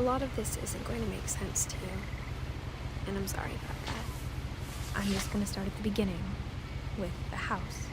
A lot of this isn't going to make sense to you, and I'm sorry about that. I'm just gonna start at the beginning, with the house.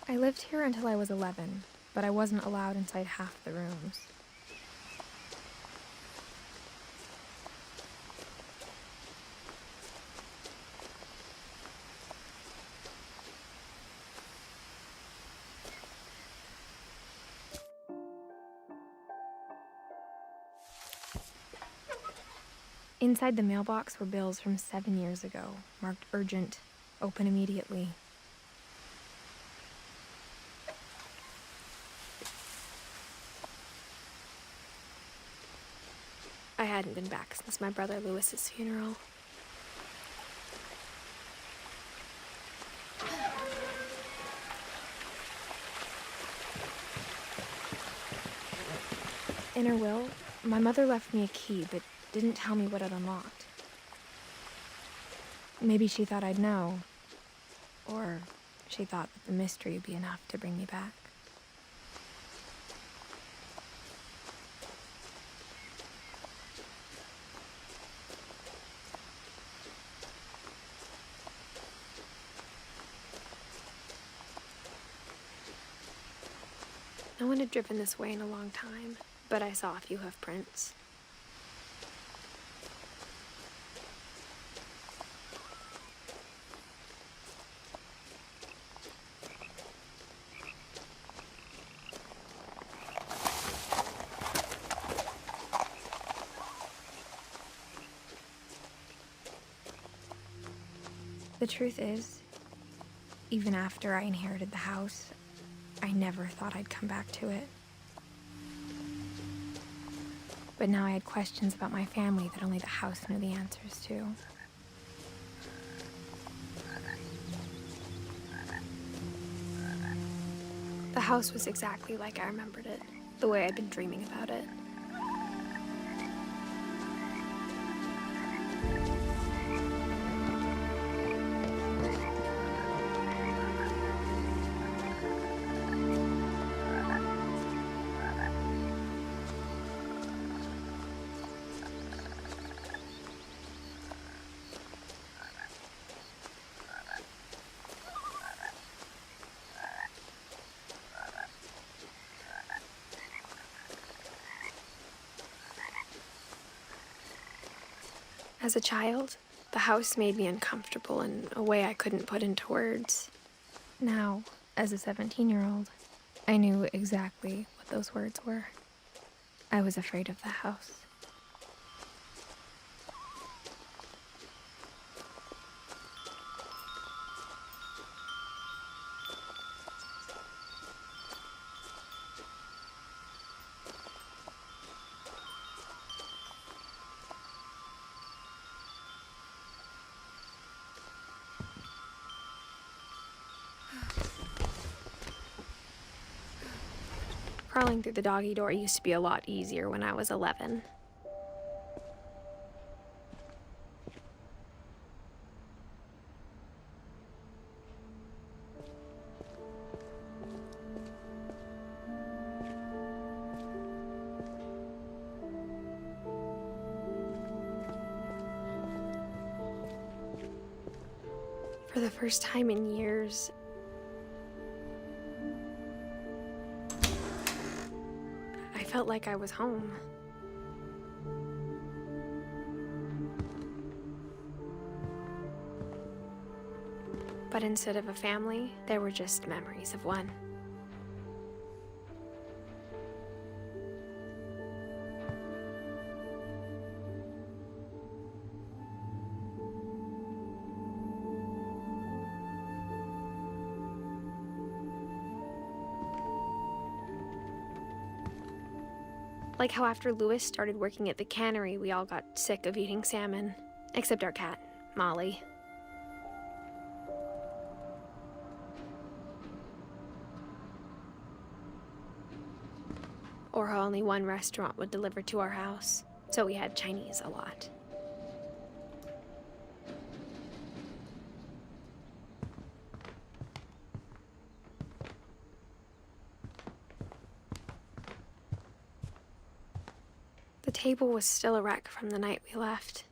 I lived here until I was 11, but I wasn't allowed inside half the rooms. Inside the mailbox were bills from 7 years ago, marked urgent, open immediately. I hadn't been back since my brother Lewis's funeral. In her will, my mother left me a key, but didn't tell me what it unlocked. Maybe she thought I'd know, or she thought that the mystery would be enough to bring me back. No one had driven this way in a long time, but I saw a few hoof prints. The truth is, even after I inherited the house, I never thought I'd come back to it. But now I had questions about my family that only the house knew the answers to. The house was exactly like I remembered it, the way I'd been dreaming about it. As a child, the house made me uncomfortable in a way I couldn't put into words. Now, as a 17-year-old, I knew exactly what those words were. I was afraid of the house. Crawling through the doggy door used to be a lot easier when I was 11. For the first time in years, I felt like I was home. But instead of a family, there were just memories of one. Like how after Lewis started working at the cannery, we all got sick of eating salmon. Except our cat, Molly. or how only one restaurant would deliver to our house, so we had Chinese a lot. The table was still a wreck from the night we left.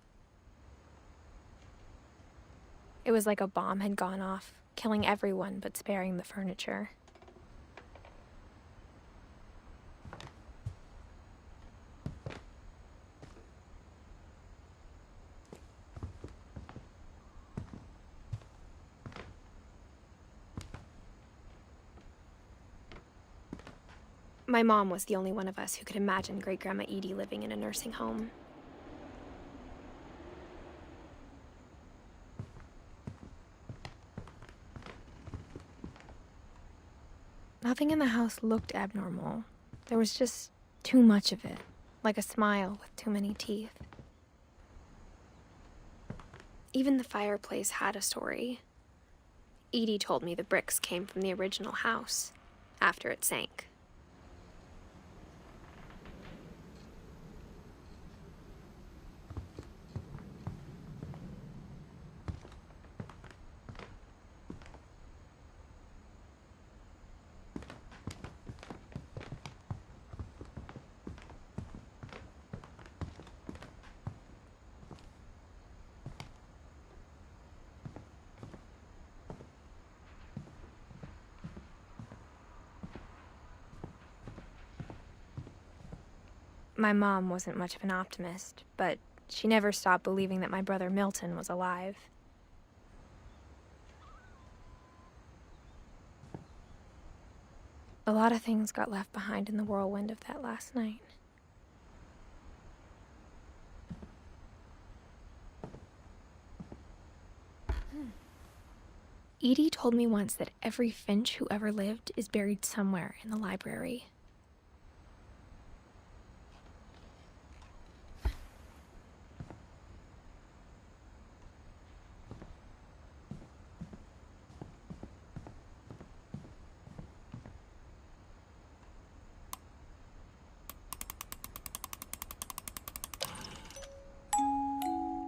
It was like a bomb had gone off, killing everyone but sparing the furniture. My mom was the only one of us who could imagine Great-Grandma Edie living in a nursing home. Nothing in the house looked abnormal. There was just too much of it, like a smile with too many teeth. Even the fireplace had a story. Edie told me the bricks came from the original house, after it sank. My mom wasn't much of an optimist, but she never stopped believing that my brother Milton was alive. A lot of things got left behind in the whirlwind of that last night. Edie told me once that every Finch who ever lived is buried somewhere in the library.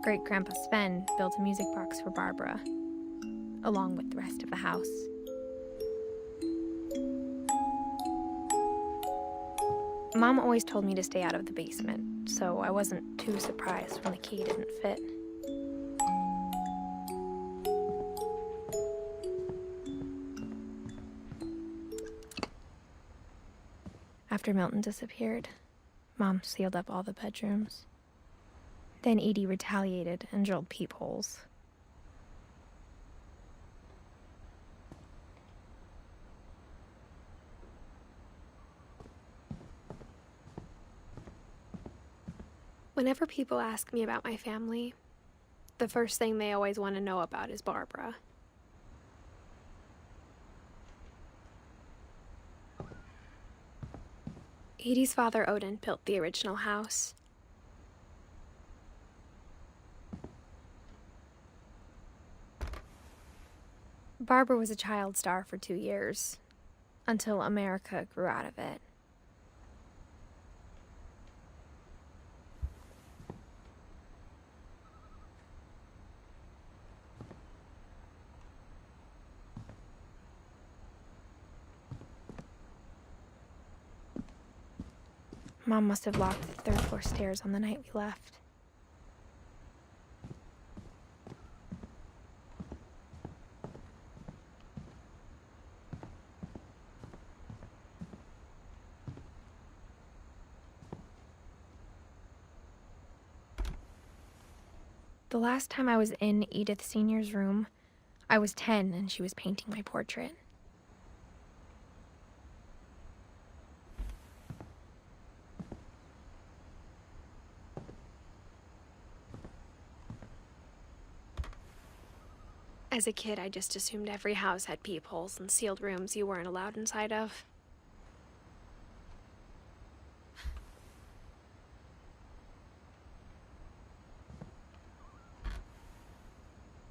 Great-Grandpa Sven built a music box for Barbara, along with the rest of the house. Mom always told me to stay out of the basement, so I wasn't too surprised when the key didn't fit. After Milton disappeared, Mom sealed up all the bedrooms. Then Edie retaliated and drilled peepholes. Whenever people ask me about my family, the first thing they always want to know about is Barbara. Edie's father, Odin, built the original house. Barbara was a child star for 2 years, until America grew out of it. Mom must have locked the third-floor stairs on the night we left. The last time I was in Edith Sr.'s room, I was 10 and she was painting my portrait. As a kid, I just assumed every house had peepholes and sealed rooms you weren't allowed inside of.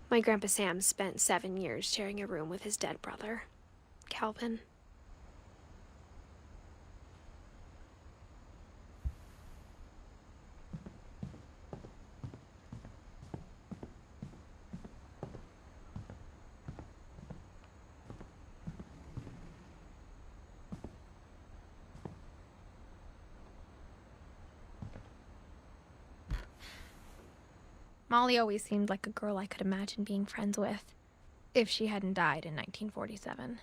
My Grandpa Sam spent 7 years sharing a room with his dead brother, Calvin. Molly always seemed like a girl I could imagine being friends with, if she hadn't died in 1947.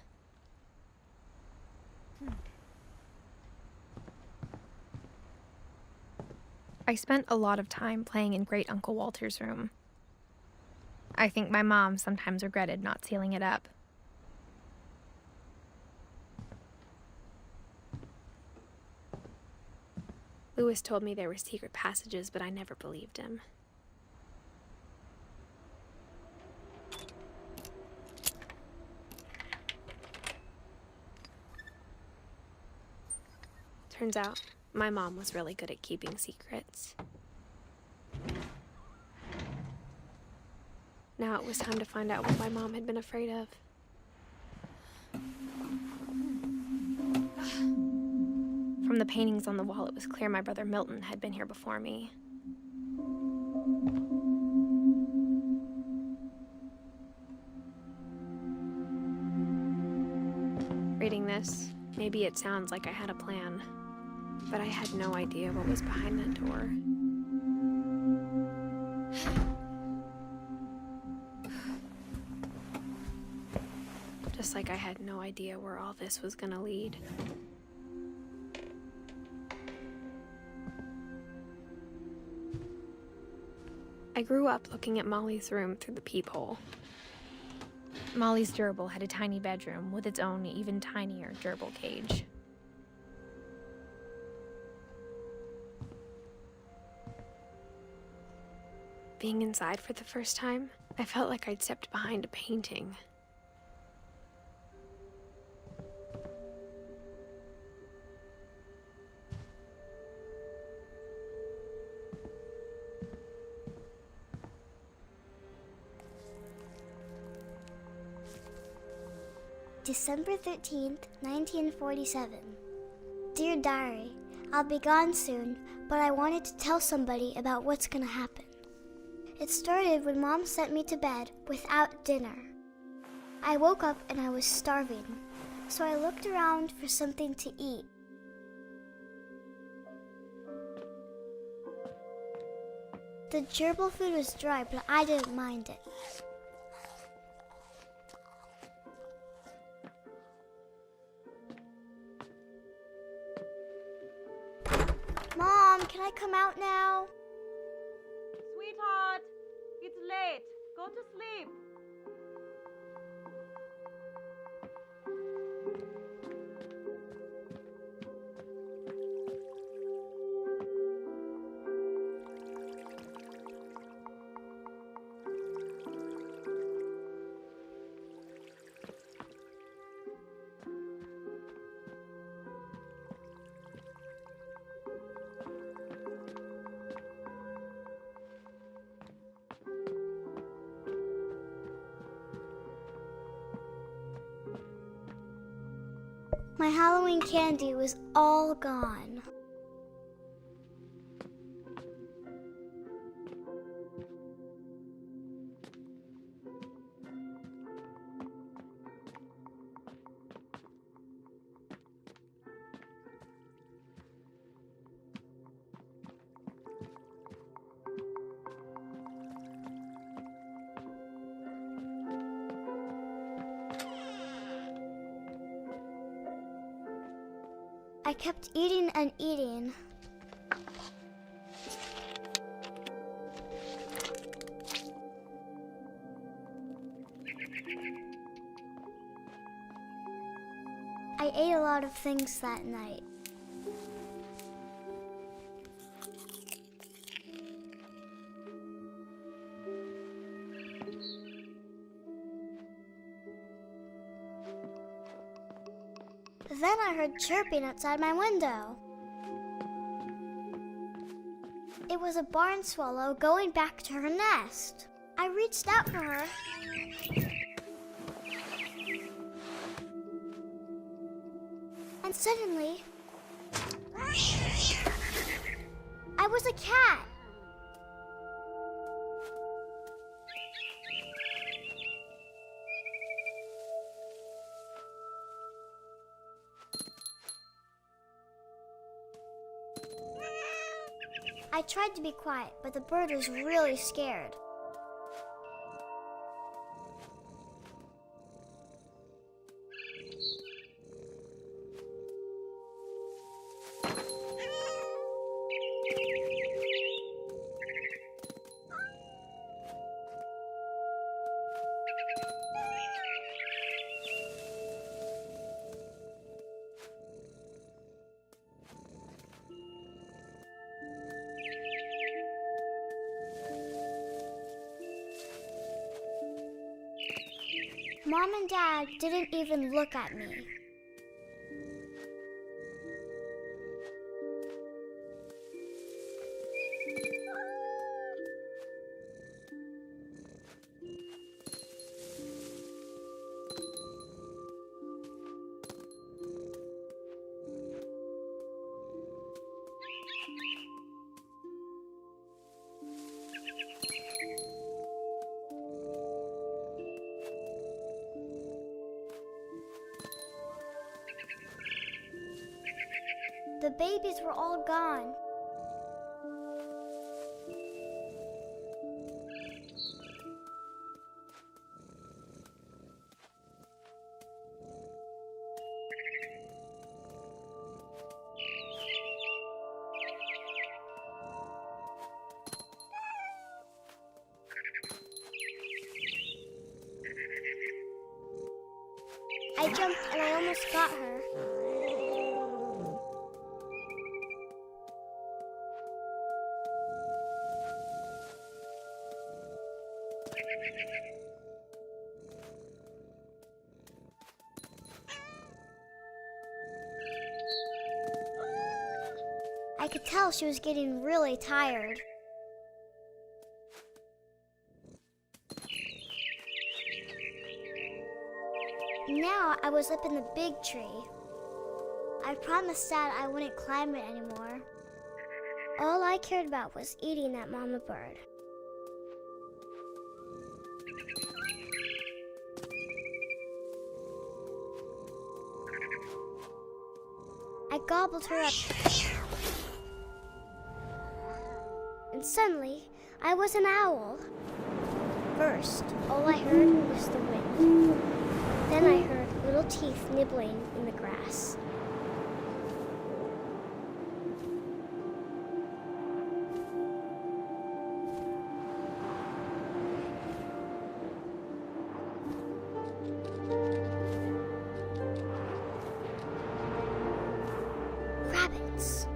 I spent a lot of time playing in Great Uncle Walter's room. I think my mom sometimes regretted not sealing it up. Lewis told me there were secret passages, but I never believed him. Turns out, my mom was really good at keeping secrets. Now it was time to find out what my mom had been afraid of. From the paintings on the wall, it was clear my brother Milton had been here before me. Reading this, maybe it sounds like I had a plan, but I had no idea what was behind that door. Just like I had no idea where all this was gonna lead. I grew up looking at Molly's room through the peephole. Molly's gerbil had a tiny bedroom with its own even tinier gerbil cage. Being inside for the first time, I felt like I'd stepped behind a painting. December 13th, 1947. Dear Diary, I'll be gone soon, but I wanted to tell somebody about what's gonna happen. It started when Mom sent me to bed without dinner. I woke up and I was starving, so I looked around for something to eat. The gerbil food was dry, but I didn't mind it. Mom, can I come out now? Sweetheart, it's late. Go to sleep. My Halloween candy was all gone. I kept eating and eating. I ate a lot of things that night. Then I heard chirping outside my window. It was a barn swallow going back to her nest. I reached out for her. And suddenly, I was a cat. I tried to be quiet, but the bird was really scared. Mom and Dad didn't even look at me. The babies were all gone. I jumped and I almost got her. I could tell she was getting really tired. Now I was up in the big tree. I promised Dad I wouldn't climb it anymore. All I cared about was eating that mama bird. I gobbled her up. And suddenly, I was an owl. First, all I heard was the wind. Then I heard little teeth nibbling in the grass. Rabbits.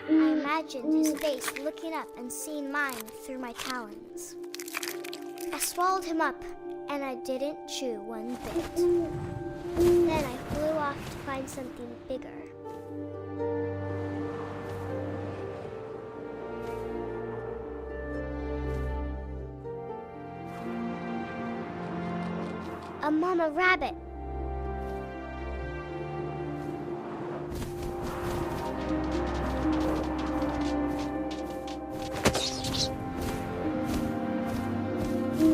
Imagined his face looking up and seeing mine through my talons. I swallowed him up, and I didn't chew one bit. Then I flew off to find something bigger. A mama rabbit.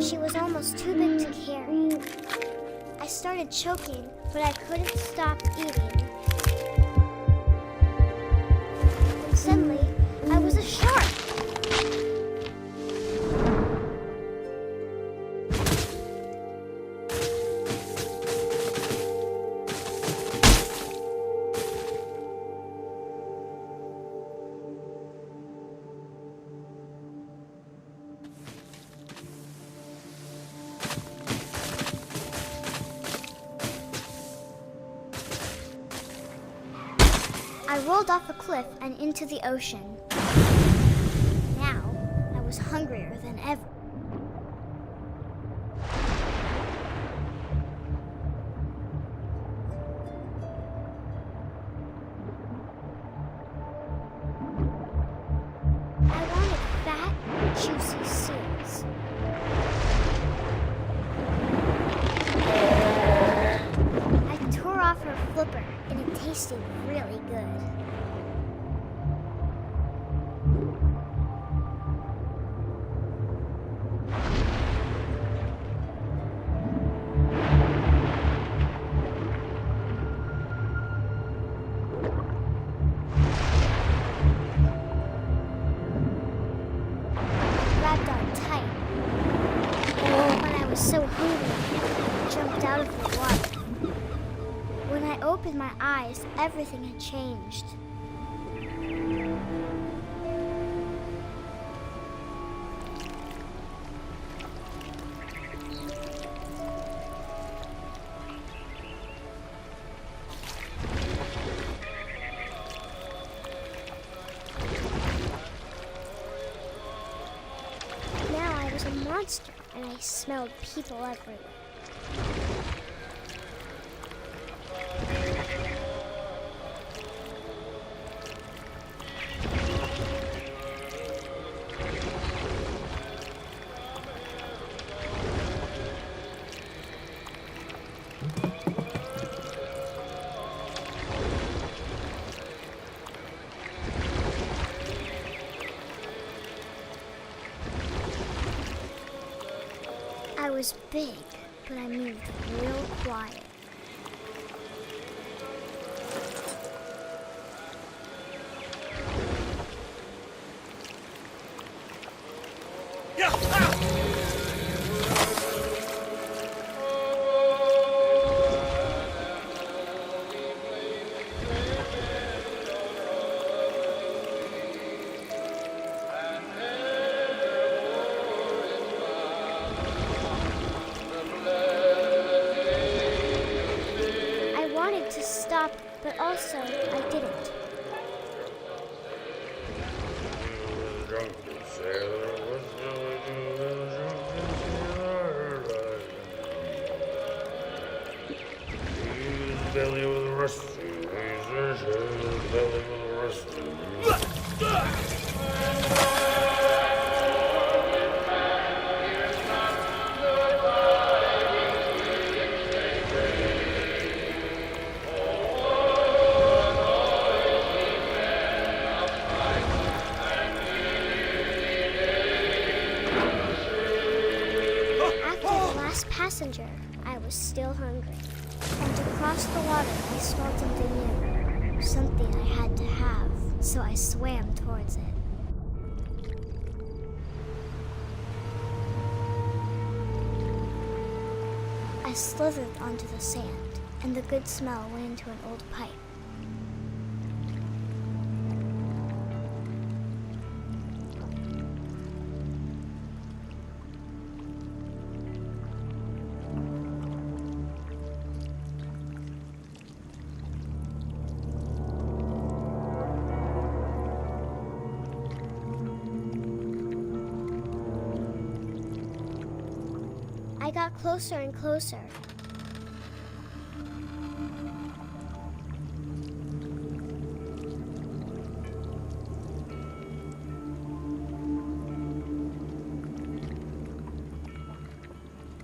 She was almost too big to carry. I started choking, but I couldn't stop eating. And suddenly, I was a shark. I rolled off a cliff and into the ocean. Now, I was hungrier than ever. I wanted fat, juicy seals. I tore off her flipper, and it tasted really good. Grabbed on tight. When I was so hungry, I jumped out of the water. When I opened my eyes, everything had changed. Now I was a monster, and I smelled people everywhere. I was big, but I moved real quiet. I wanted to stop, but also I didn't. Belly with a rusty razor, belly with a rusty. After the last passenger, I was still hungry. And across the water, I smelled something new. Something I had to have, so I swam towards it. I slithered onto the sand, and the good smell went into an old pipe. I got closer and closer.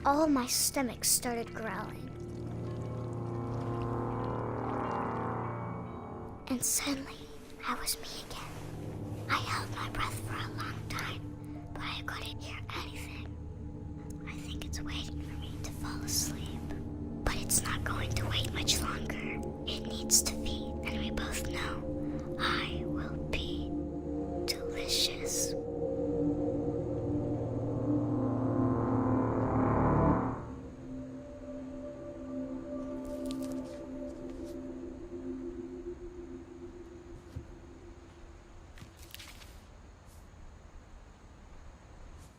All my stomach started growling. And suddenly, I was me again. I held my breath for a long time, but I couldn't hear anything. I think it's waiting for me to fall asleep. But it's not going to wait much longer. It needs to feed, and we both know I will be delicious.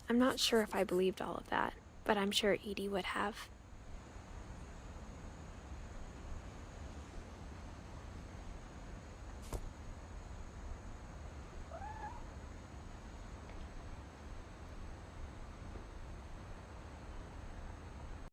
I'm not sure if I believed all of that, but I'm sure Edie would have.